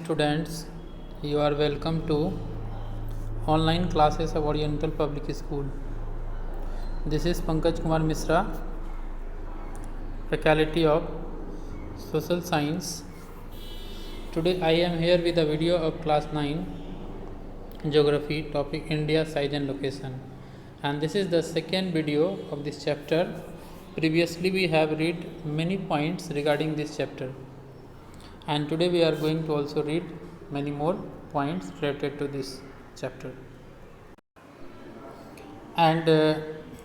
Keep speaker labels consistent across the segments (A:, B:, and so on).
A: students, you are welcome to online classes of Oriental Public School. This is Pankaj Kumar Misra, Faculty of Social Science. Today I am here with a video of class 9 Geography, topic India, size and location, and this is the second video of this chapter. Previously we have read many points regarding this chapter, and today we are going to also read many more points related to this chapter. And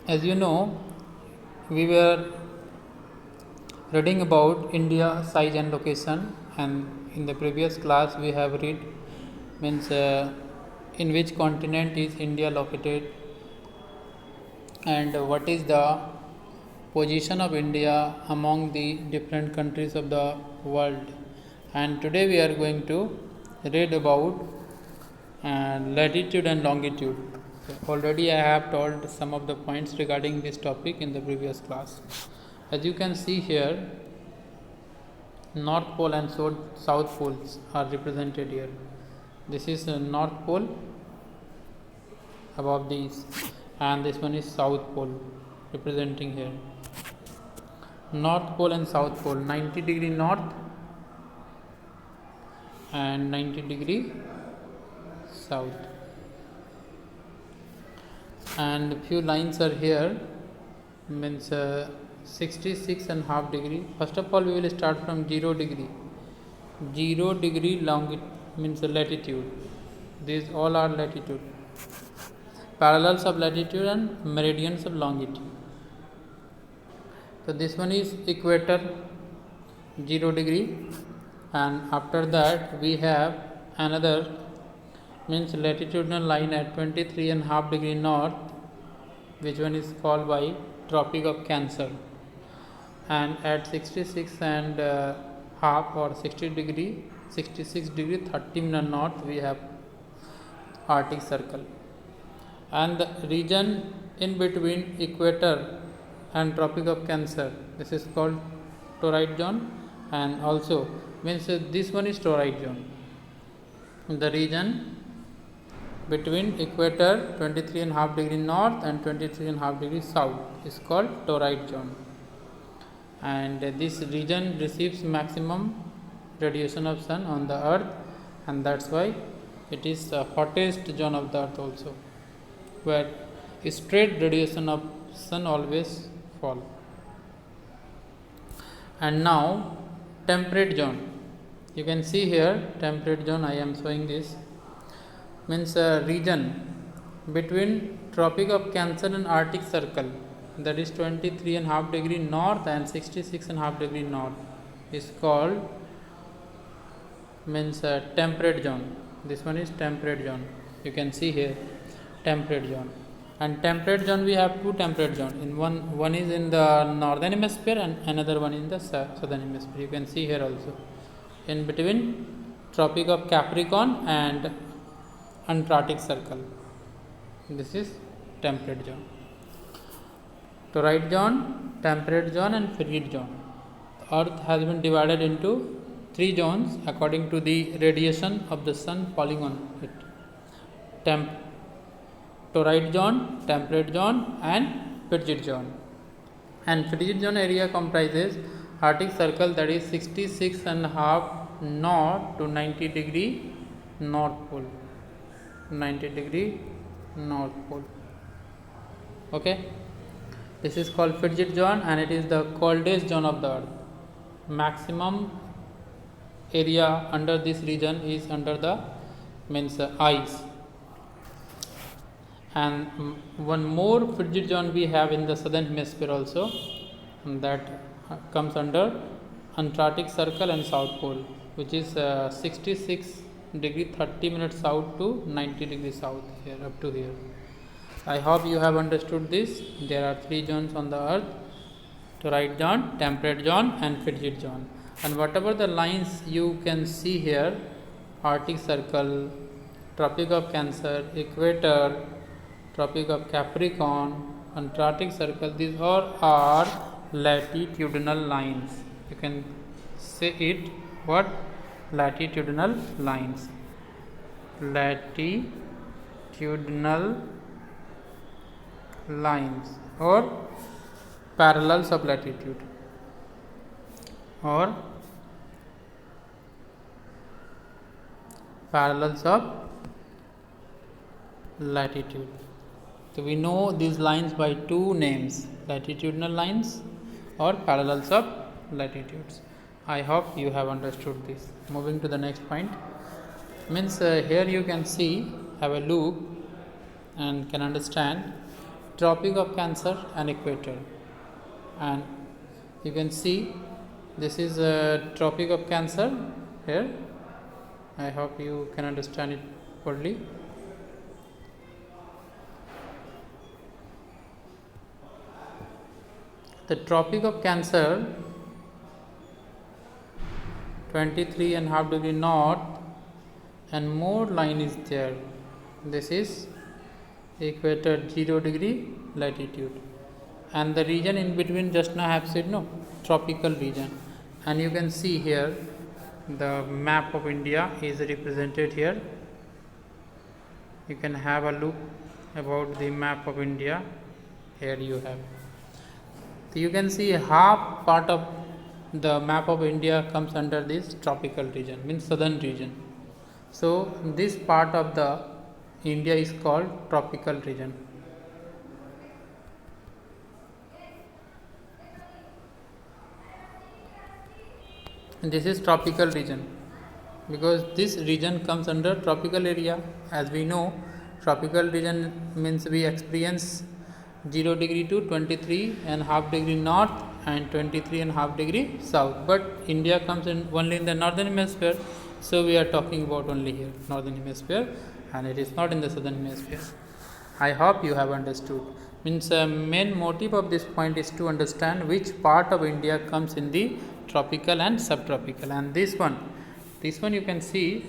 A: as you know, we were reading about India, size and location, and in the previous class we have read in which continent is India located, and what is the position of India among the different countries of the world. And today we are going to read about latitude and longitude. Already I have told some of the points regarding this topic in the previous class. As you can see here, North Pole and South Poles are represented here. This is North Pole above these, and this one is South Pole representing here. North Pole and South Pole, 90 degree north and 90 degree south, and few lines are here, 66 and half degree. First of all, we will start from 0 degree. 0 degree latitude. These all are latitude, parallels of latitude and meridians of longitude. So this one is equator, 0 degree, and after that we have another latitudinal line at 23 and half degree north, which one is called by Tropic of Cancer, and at 66 and half or 66 degree 30 minute north we have Arctic Circle, and the region in between equator and Tropic of Cancer, this is called torrid zone, and also this one is torrid zone. The region between equator 23 and half degree north and 23 and half degree south is called torrid zone, and this region receives maximum radiation of sun on the earth, and that's why it is the hottest zone of the earth also, where straight radiation of sun always fall. And now temperate zone, you can see here temperate zone, I am showing this, a region between Tropic of Cancer and Arctic Circle, that is 23 and half degree north and 66 and half degree north, is called temperate zone. This one is temperate zone, you can see here temperate zone. And temperate zone, we have two temperate zone, in one is in the northern hemisphere and another one in the southern hemisphere. You can see here also in between Tropic of Capricorn and Antarctic Circle, this is temperate zone. Torrid zone, temperate zone and frigid zone. The earth has been divided into 3 zones according to the radiation of the sun falling on it. Torrid zone, temperate zone and frigid zone. And frigid zone area comprises Arctic Circle, that is 66 and half north to 90 degree north pole. 90 degree north pole. Okay, this is called frigid zone, and it is the coldest zone of the earth. Maximum area under this region is under the ice. And one more frigid zone we have in the southern hemisphere also, and that comes under Antarctic Circle and South Pole, which is 66 degree 30 minutes south to 90 degree south, here up to here. I hope you have understood this. There are 3 zones on the earth: torrid zone, temperate zone and frigid zone. And whatever the lines you can see here, Arctic Circle, Tropic of Cancer, equator, Tropic of Capricorn, Antarctic Circle, these all are latitudinal lines. You can say it what? latitudinal lines. Latitudinal lines or parallels of latitude or parallels of latitude. So we know these lines by two names, latitudinal lines or parallels of latitudes. I hope you have understood this. Moving to the next point, means here you can see, have a look and can understand Tropic of Cancer and equator, and you can see this is a Tropic of Cancer here. I hope you can understand it fully. The Tropic of Cancer, 23.5 degree north, and more line is there. This is equator 0 degree latitude, and the region in between, just now I have said no, tropical region. And you can see here the map of India is represented here. You can have a look about the map of India. Here you have. So you can see half part of the map of India comes under this tropical region, means southern region. So this part of the India is called tropical region. And this is tropical region because this region comes under tropical area. As we know, tropical region means we experience 0 degree to 23.5 degree north and 23.5 degree south, but India comes in only in the northern hemisphere, so we are talking about only here northern hemisphere, and it is not in the southern hemisphere. I hope you have understood. Means main motive of this point is to understand which part of India comes in the tropical and subtropical, and this one you can see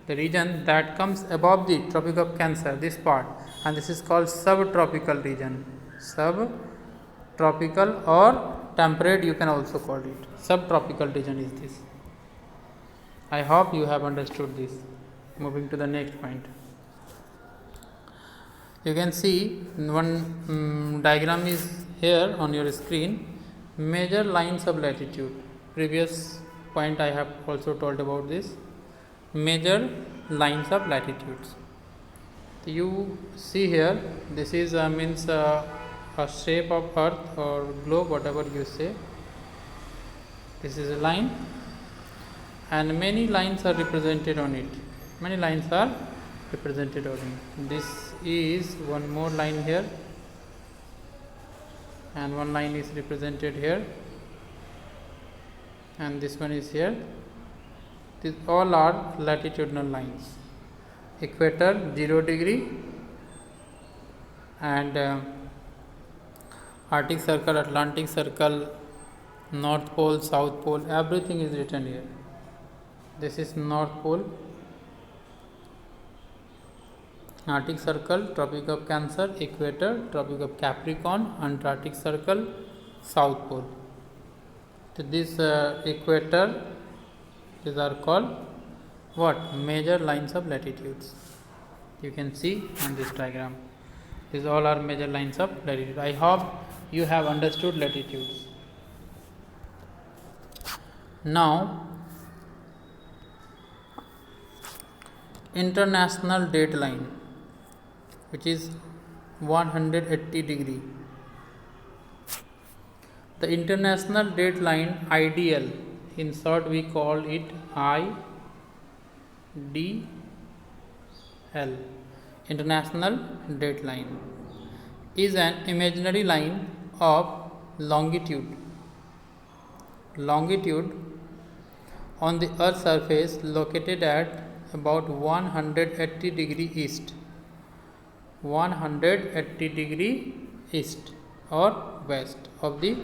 A: the region that comes above the Tropic of Cancer, this part, and this is called subtropical region. Subtropical or temperate, you can also call it. Subtropical region is this. I hope you have understood this. Moving to the next point, you can see one diagram is here on your screen. Major lines of latitude. Previous point I have also told about this. Major lines of latitudes. You see here, this is means a shape of earth or globe, whatever you say. This is a line, and many lines are represented on it. Many lines are represented on it. This is one more line here, and one line is represented here, and this one is here. These all are latitudinal lines. Equator 0 degree and Arctic Circle, Atlantic Circle, North Pole, South Pole, everything is written here. This is North Pole, Arctic Circle, Tropic of Cancer, Equator, Tropic of Capricorn, Antarctic Circle, South Pole. So this equator, these are called what? Major lines of latitudes. You can see on this diagram. These all are major lines of latitude. I hope you have understood latitudes. Now, international date line, which is 180 degree. The international date line, IDL, in short we call it IDL, international date line, is an imaginary line of longitude on the earth's surface located at about 180 degree east, 180 degree east or west of the,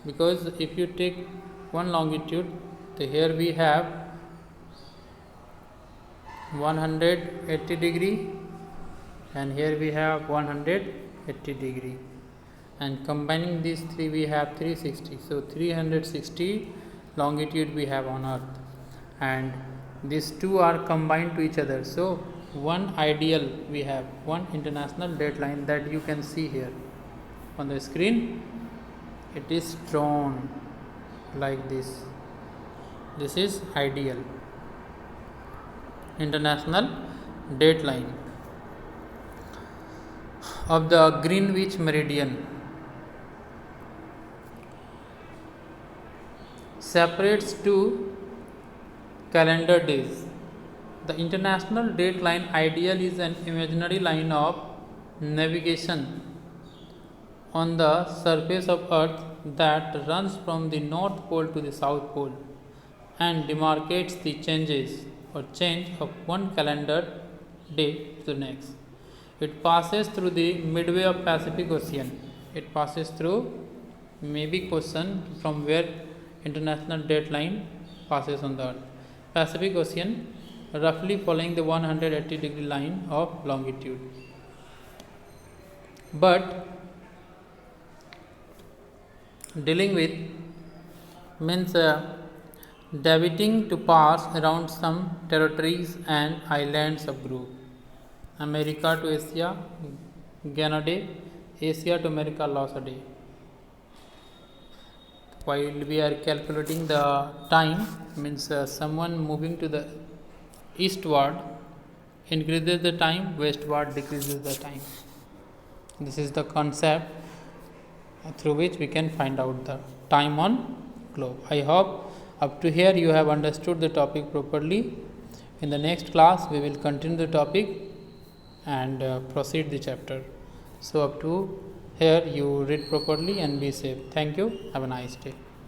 A: because if you take one longitude, so here we have 180 degree and here we have 180 degree, and combining these three we have 360. So 360 longitude we have on earth, and these two are combined to each other. So one ideal, we have one international date line that you can see here on the screen. It is drawn like this. This is ideal international date line of the Greenwich meridian. Separates two calendar days. The international date line ideal is an imaginary line of navigation on the surface of Earth that runs from the North Pole to the South Pole and demarcates the change of one calendar day to the next. It passes through the midway of Pacific Ocean. It passes through, maybe question from where international date line passes on the Earth. Pacific Ocean, roughly following the 180-degree line of longitude. But dealing with means deviating to pass around some territories and islands of group. America to Asia, gain a day. Asia to America, loss a day. While we are calculating the time, means someone moving to the eastward increases the time, westward decreases the time. This is the concept through which we can find out the time on globe. I hope up to here you have understood the topic properly. In the next class we will continue the topic and proceed the chapter. So up to here you read properly and be safe. Thank you. Have a nice day.